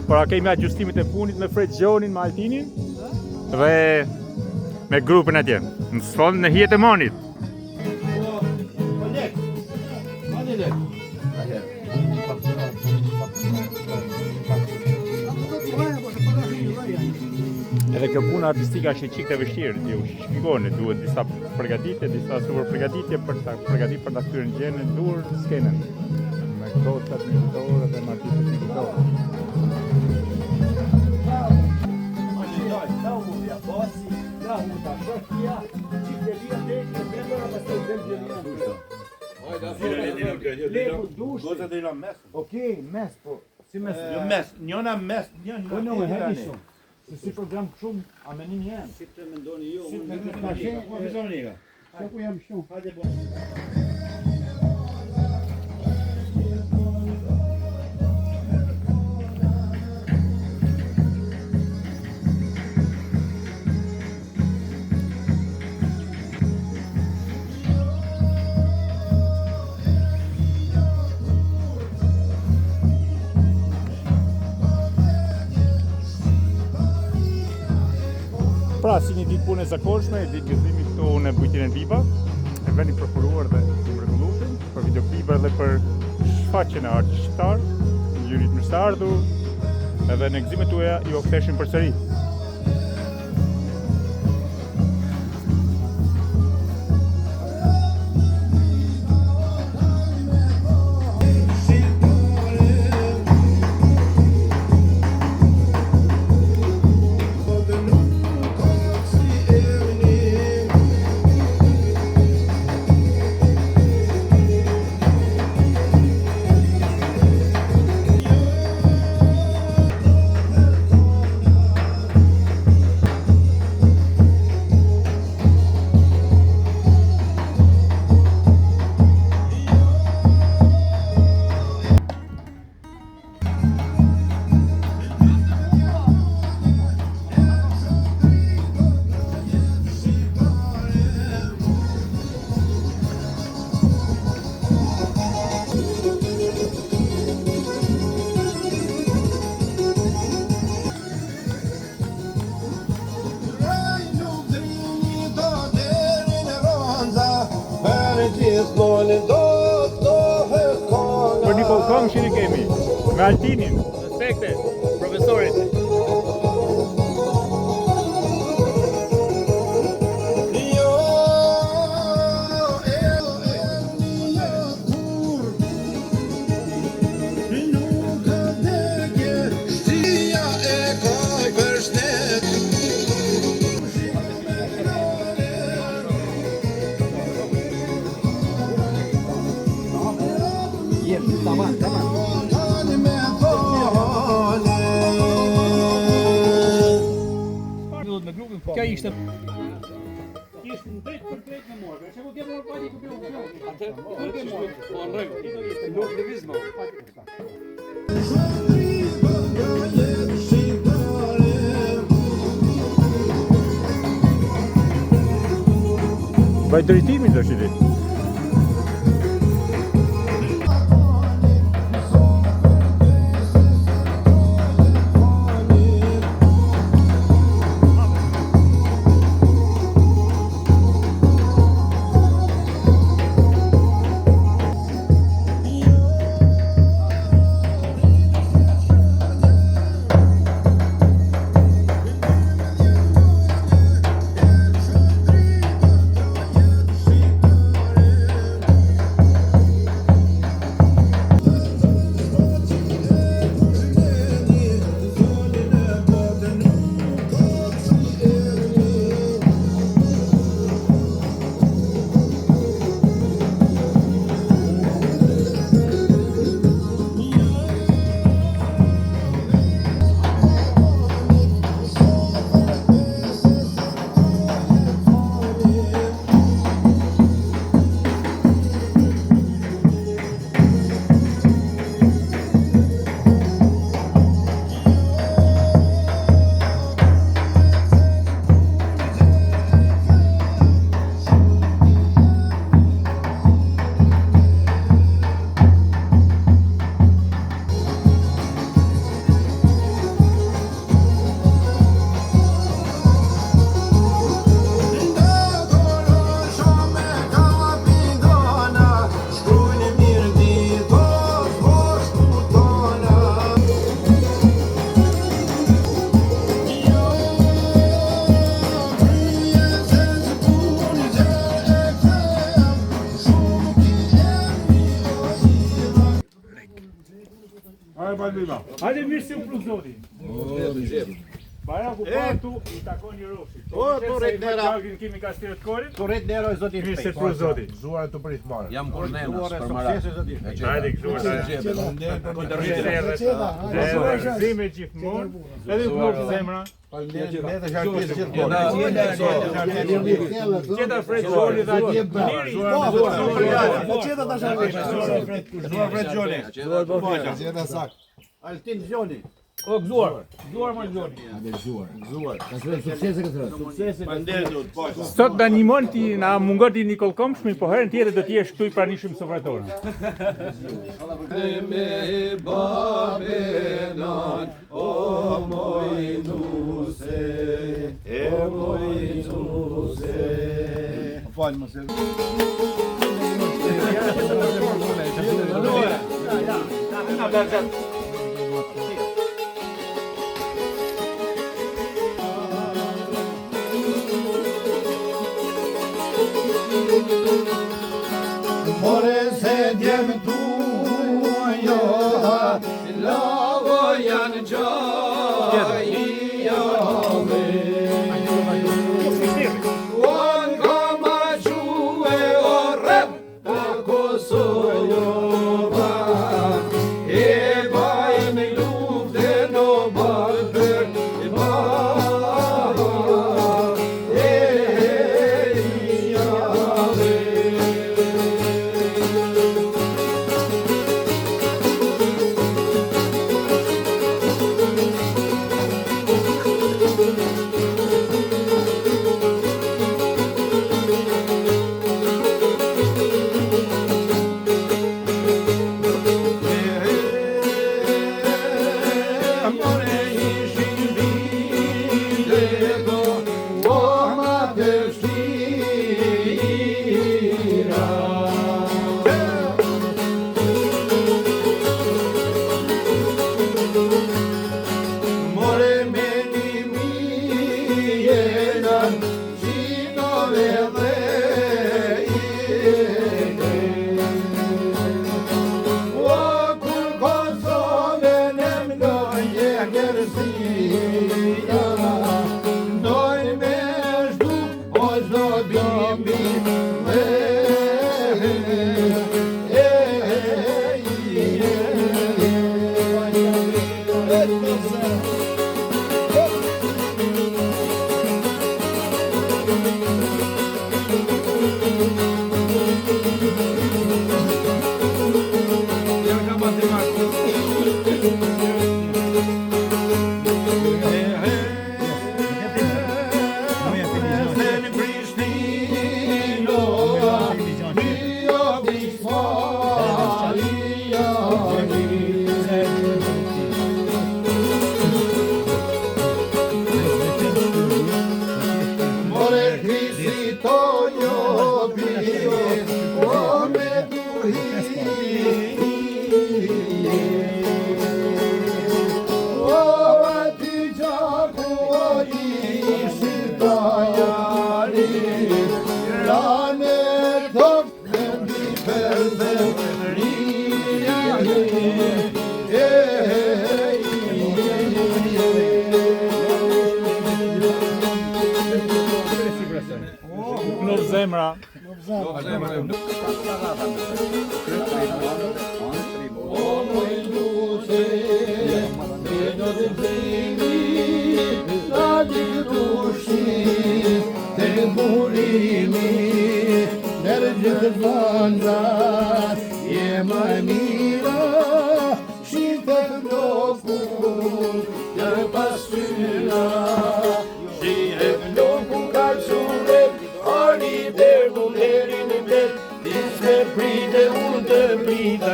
Para kemi agjustimit e punit me Fred Gjonin, me Altinin dhe me grupin atje. Në fond në hijet e monit. Edhe kjo puna artistike është çik e vështirë, ju shpjegoni, duhet disa përgatitje, disa super përgatitje për ta përgatitur për ta kthyer në gjenën dur skenën. Me kocat mjekëtore dhe me artistët mjekëtorë. Okej, mes po. Si mes? Jo mes, njëna mes, Po në e hedi shumë. Se si program shumë, a me një jenë. Si të mendoni ju, Si të unë mendoni me ju. Po vizoni nga. Se ku jam shumë. Hajde bo. Pra, si një ditë punë e zakonshme, ditë gëzimi këtu në Bujtinë e Biba, e veni preferuar dhe të mrekullueshëm për videoklipe dhe për shfaqjen e artit shqiptar, jurit mirë se ardhur, edhe në gëzimet tuaja ju ktheshim përsëri. Për një kolkong që kemi, me Altinin. Respekte, profesorit. Tamam. Kjo ishte Ishtë në drejt për drejt në morë. Që ku ke morë pati ku pjo. atë, po në rregull. Nuk lëviz më. Bëj drejtimin do shiti. Hajde Balbina. Hajde mirë si u pru zoti. Baraku Patu I takon një roshi. Turret nera. Kimi ka shtyrë të korit. Turret nera o zoti. Mirë se pru zoti. Zuar të prit marrë. Jam kornena, Zuar për sukses marat. o zoti. Hajde gëzuar. Zime gjithmonë. Edhe nuk zemra. Ne të sharpjes gjithmonë. Qeta Fred Gjoni dhe atje Miri. Zuar Fred Gjoni. Gjeta sakt. Altin Gjoni. O gëzuar më Gjoni. Sot da animon ti na mungon ti Nikol Komshmi, po herën tjetër do të jesh këtu I pranishëm sofrator. Falë më se. More se djem tujo, lavo janë gjaj jave. Uan kama quve o rep ta Kosova, e bajnë lufte no balbër e bajnë e jave. Në zemra.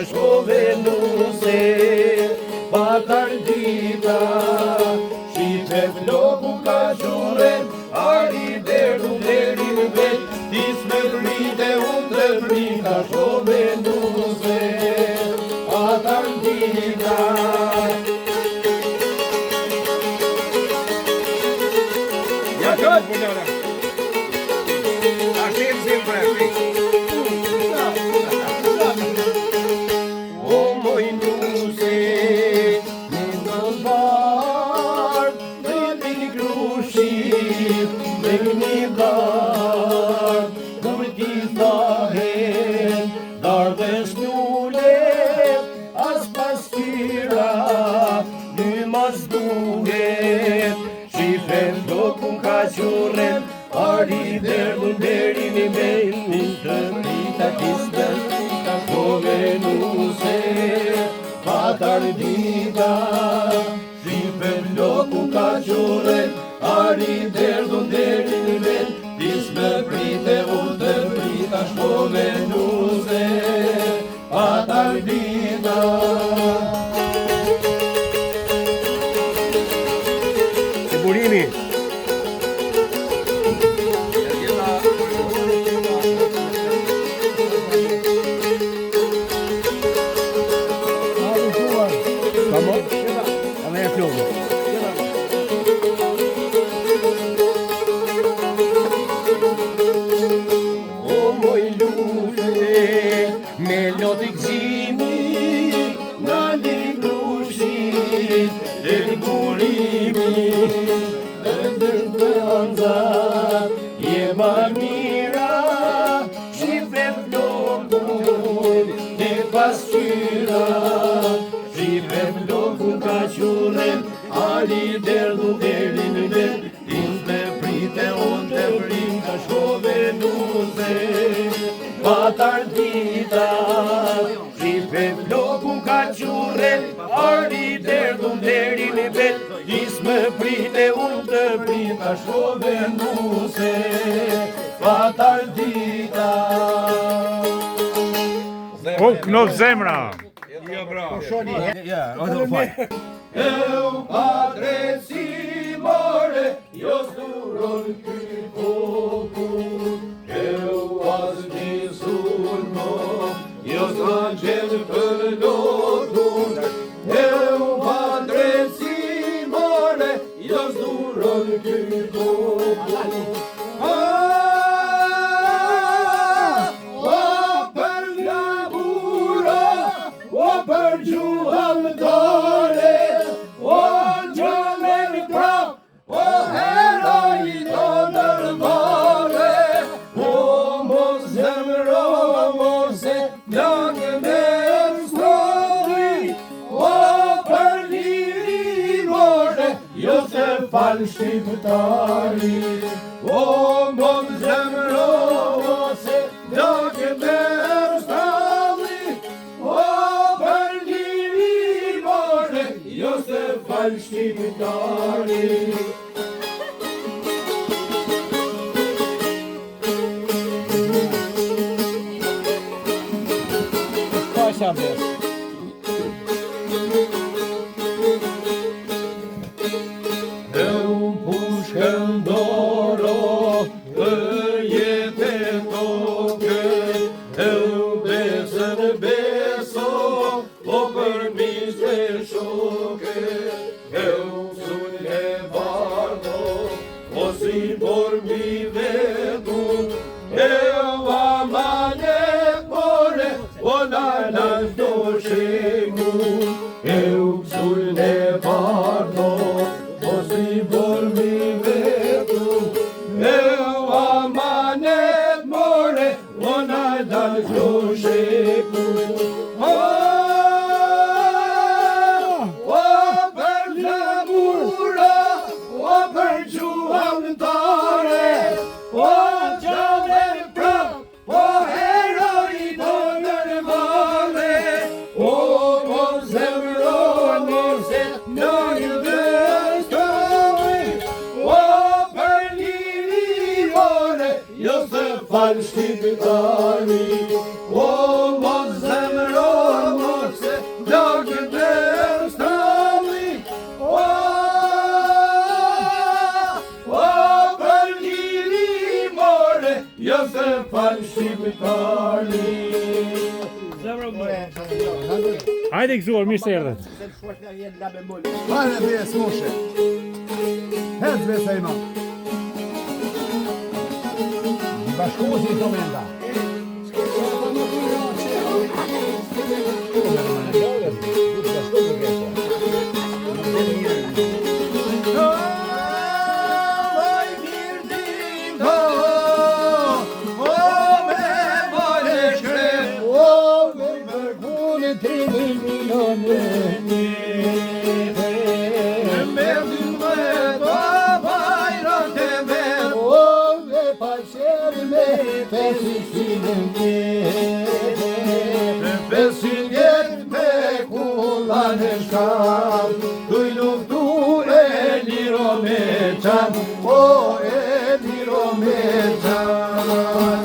Shkove nuse, batar dita, shite floku ka shuren, ari derdu derin vet, tis me bride unë brita, shkove nuse, batar dita. Ja qëtë, buljona. Ashtë sempre, duhet Shifrem do kun ka qurem Ari derdun deri një menin Të prita kisben Të kove nuse Patar dita Shifrem do kun ka qurem Ari derdun deri një menin Tisme prite unë të prita Shkove nuse Patar dita Burimi. Vamos? Amanhã filme. O moj lule, me loti gzimi, nga ligrushit, dhe ligurimi, dhe ndërënzat, je ma mira, shifre flokun, dhe pasqyra, shifre flokun ka qurem, ali derdu deri në der, Izme prite unë të prita shkove nuze Patar ditat Shifre flokun ka qurem Ari derdun deri në bet Izme prite unë të prita shkove nuze Patar ditat Oh, knov zemra! Eu padre Simone, eu duron ky popun, eu as misurno, eu angel për lotun, eu padre Simone, eu duron ky popun. Për laburo, për gjuhëmëtore, O gjëllën prap, o heroj të nërmare, o mos zemro, mos e plakë me mstori, o për lirimore, jo se falë shqiptari, o mos zemro, mos e plakë me mstori, o për lirimore, jo se falë shqiptari. Eu pushkën doro për jetë toke, eu besën beso, o për mishë shoke, eu sulle bardo, o si por mi vetun, eu amanet more, o nalan do shegun, eu sulle bardo, o si por mi vetun, eu amanet more, o nalan do shegun. Falë shqiptari, o mos zemro, mos e plakë të mstrali, o për lirimore, jo se falë shqiptari. Hajde gëzuar, mirë se erdhët. Hajde dhe smoshe. Hec vesa ima. Bashkosi të menda. Besin jet me kullan e shkall Duj luftu e liro me qan O e liro me qan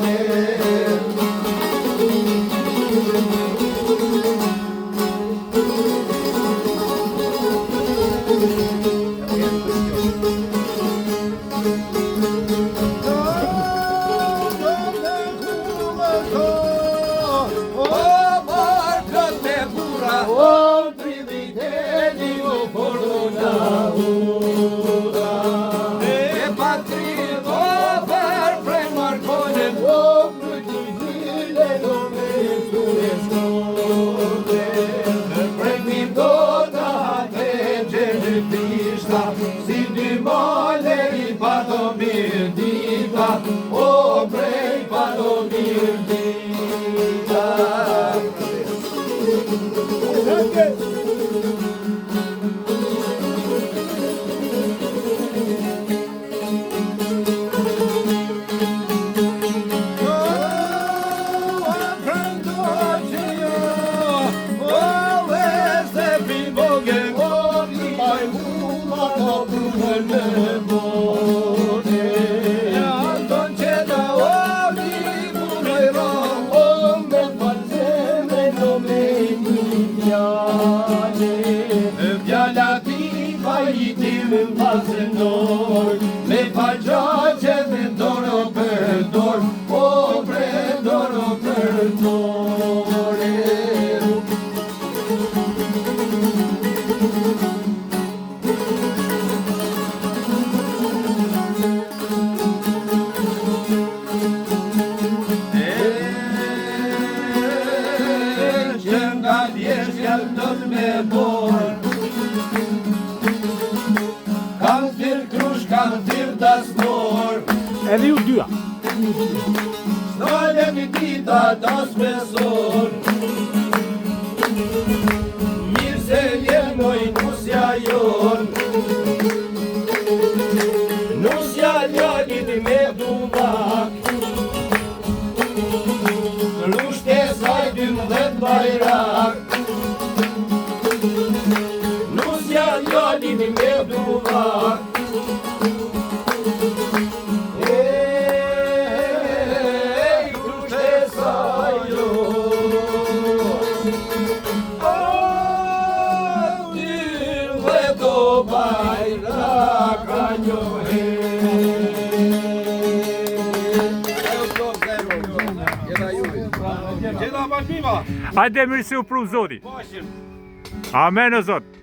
Si dy male I pa do mirë dita O prej pa do mirë dita Me pa gjaqe me doro për dor O pre doro për dore Që nga vjesh janë dot me bor Kam tir dasnor Edhe ju dyja. Snale mi dita das besor Mirë se vjenoj nusja jon Nusja ljallit me duvak Lusht e saj 12 bajrak Nusja ljallit me duvak Hajde mirë se u pru Zoti. Amen o Zot.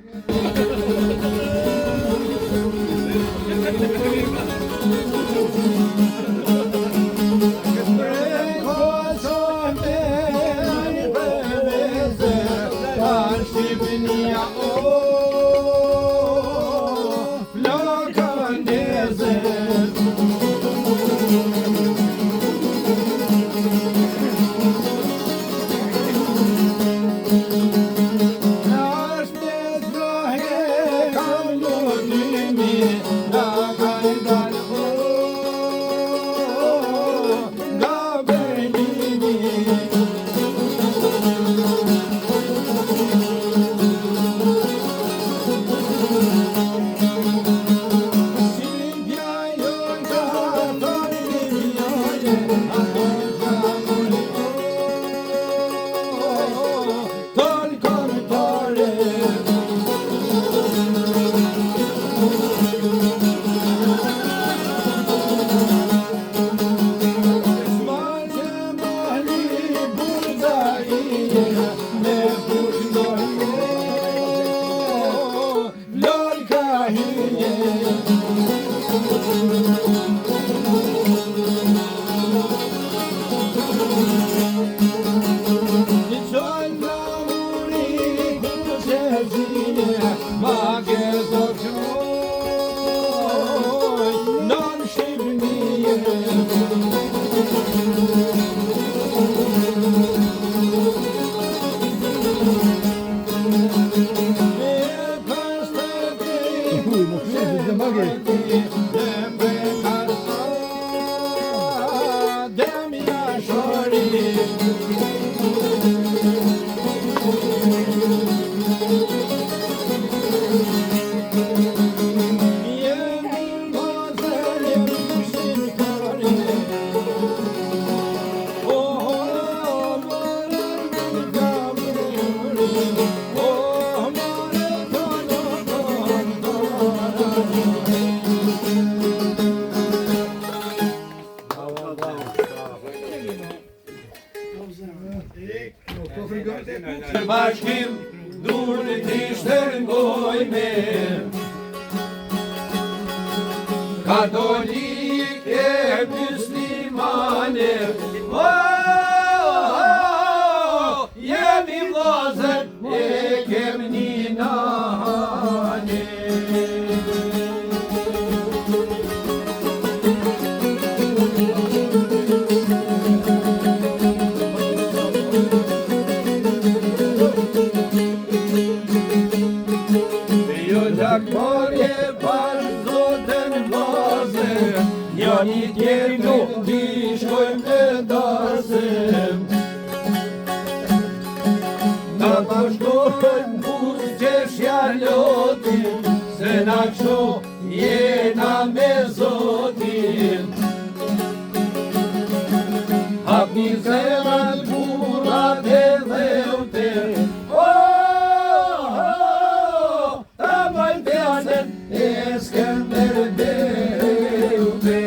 Sorry. Bashkim durë t'i shtërngojme Katolike, muslimane Jemi vllazër e kem një nane Lakmarje bashkë zotën vazë Njani tjerë nuk t'i shkojmë e dasëm Na bashkojmë buzë qeshja lotin Se na kështu jena me zotin Hap një zemrat burat e dheute Eskender Deute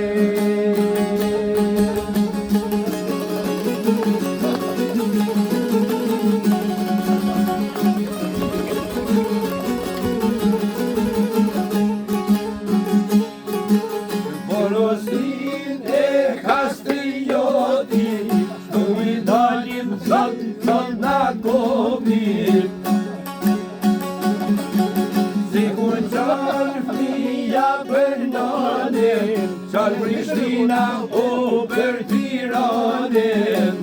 Porosin e kastrioti Shtu I dalim zot na komi Sikur qarë fëmija për nanin Qarë Prishtina o për Tiranin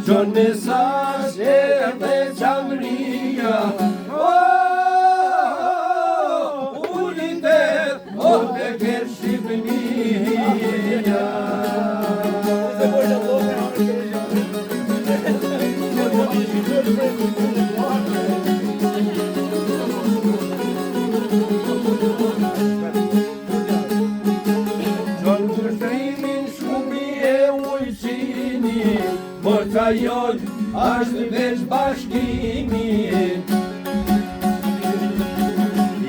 Qon mesazh erdhe qamria Unitet o të kërë Shqipënia Forca jon është veç bashkimi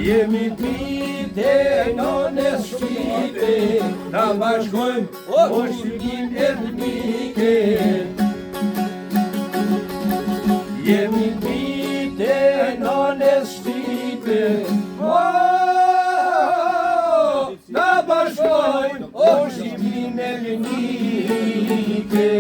Jemi t'mite nones shqipe Ta bashkojmë o shqipin etnike Jemi t'mite nones shqipe Ta bashkojmë o shqipin etnike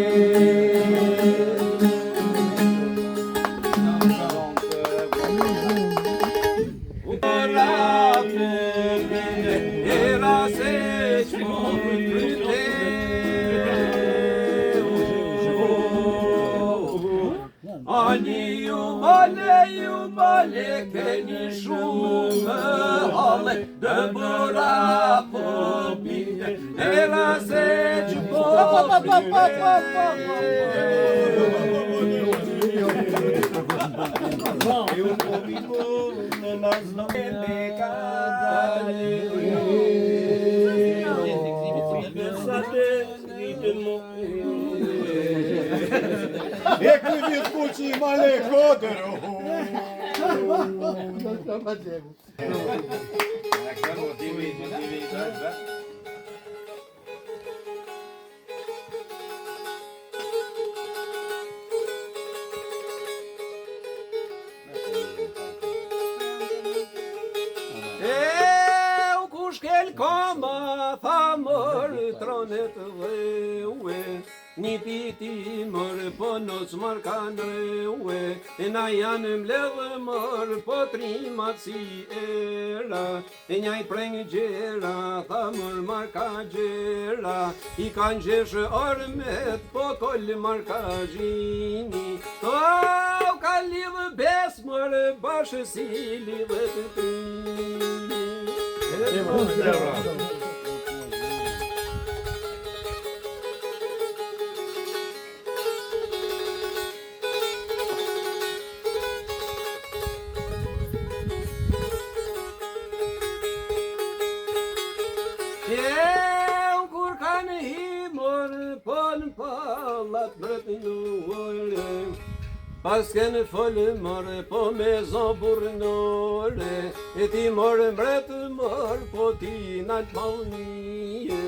Male keni shumë hale Dë bëra po pite Era se që po E ku vjetë kuqi male kodër Kush kel koma tha mërë tronet dhe Një piti mërë po nësë mërë kanë reue E na janë mbledhë mërë po trimat si era E njaj prengë gjera, tha mërë marë ka gjera I kanë gjeshë ormet po kollë marë ka gjini O ka lidhë bes mërë bashë si lidhë të trini Kur kanë himër pën pallat mërët njërë pas kënë folë mërë, po me zonë burnore, e ti mërë mbretë mërë, po ti nalë malnije,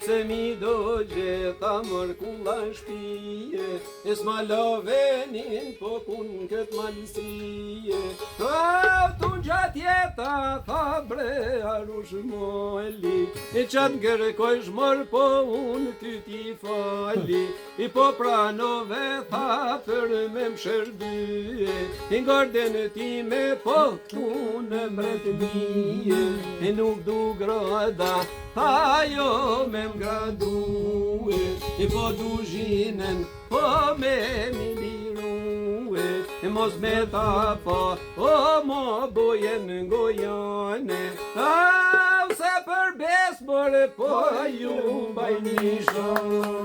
se mi do gjitha mërë kulla shpije, e s'ma lovenin, po kun këtë malësije, tu në gjatë jeta, tha bre arush moli, e qatë ngërkoj shmërë, po unë ty ti fali, i po pranove, tha për me më shërbye, i ngorden ti me po unë mbret mije, e nuk du grada, tha jo me më gradue, i po du zhinen, po me mi lirue, e mos me ta po, o mo bojen ngojane, se për bes bore po ju mbaj nishon.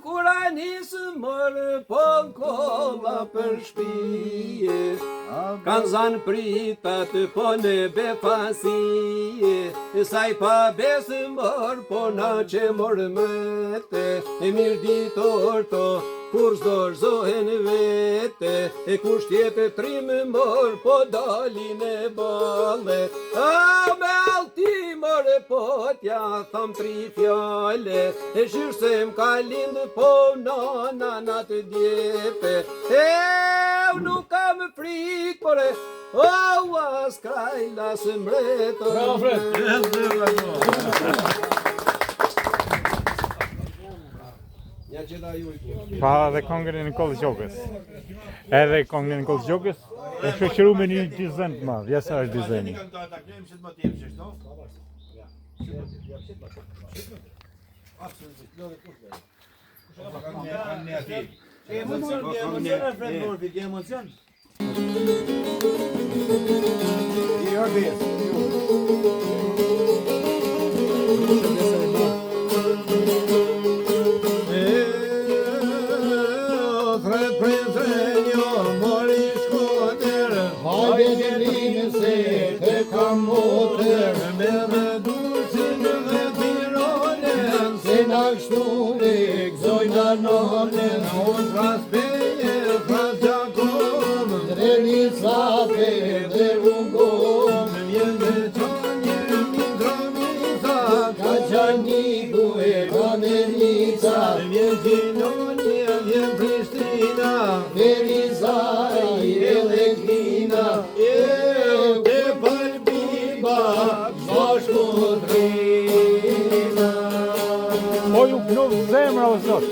Kura nisë mërë po n'kolla për shpije, kanë zanë pritat po në befasie, saj pa besë mërë po na që mërë mëte, e mirë ditor to, kur s'do shzohen vete, e kush tjetë trimë mërë po dalin e bale, me alti mërë po t'ja tham tri fjale, e shirë se m'ka lindë po nana natë djepe, nuk kam frikë pore, as kraj lasë mbretë. Bravo, Fred! Pa dhe kongën e Nikolës Gjokës. Edhe kongën e Nikolës Gjokës e shoqëru me një dizajn të madh. Ja sa është dizajni. Po ju knov zemra o Zot.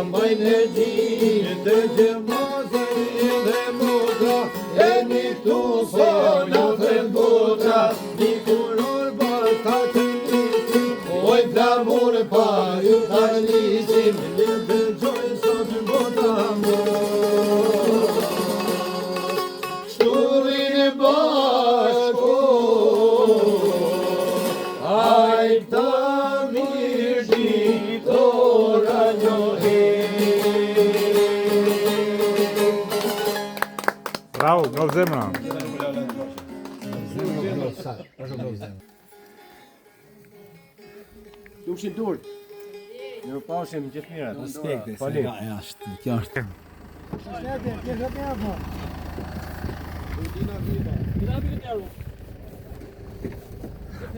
mbajnë e gjinë të gjemazën dhe motra, e një këtu so lafën botra, një kuror basta të njësim, oj flamur pa ju ta lisim, një të gjojë sot bota mor. Shturin e bashko, aj ta mirë ditora njohe. Bravo, no zemra. Dushin turp. Ju pashim gjithë mirë. Respekte, Falim. kjo është.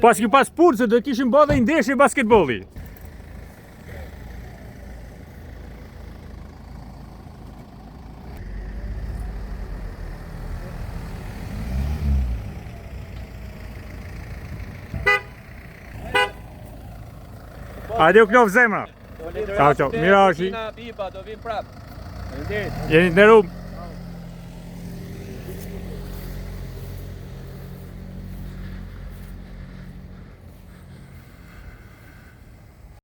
Pas ki pas purë, do kishim bë dhe ndeshje basketbolli. Hajde u knov zemra. Ciao, ciao. Mirashi. Biba, do vim prap. Jeni të nderuar.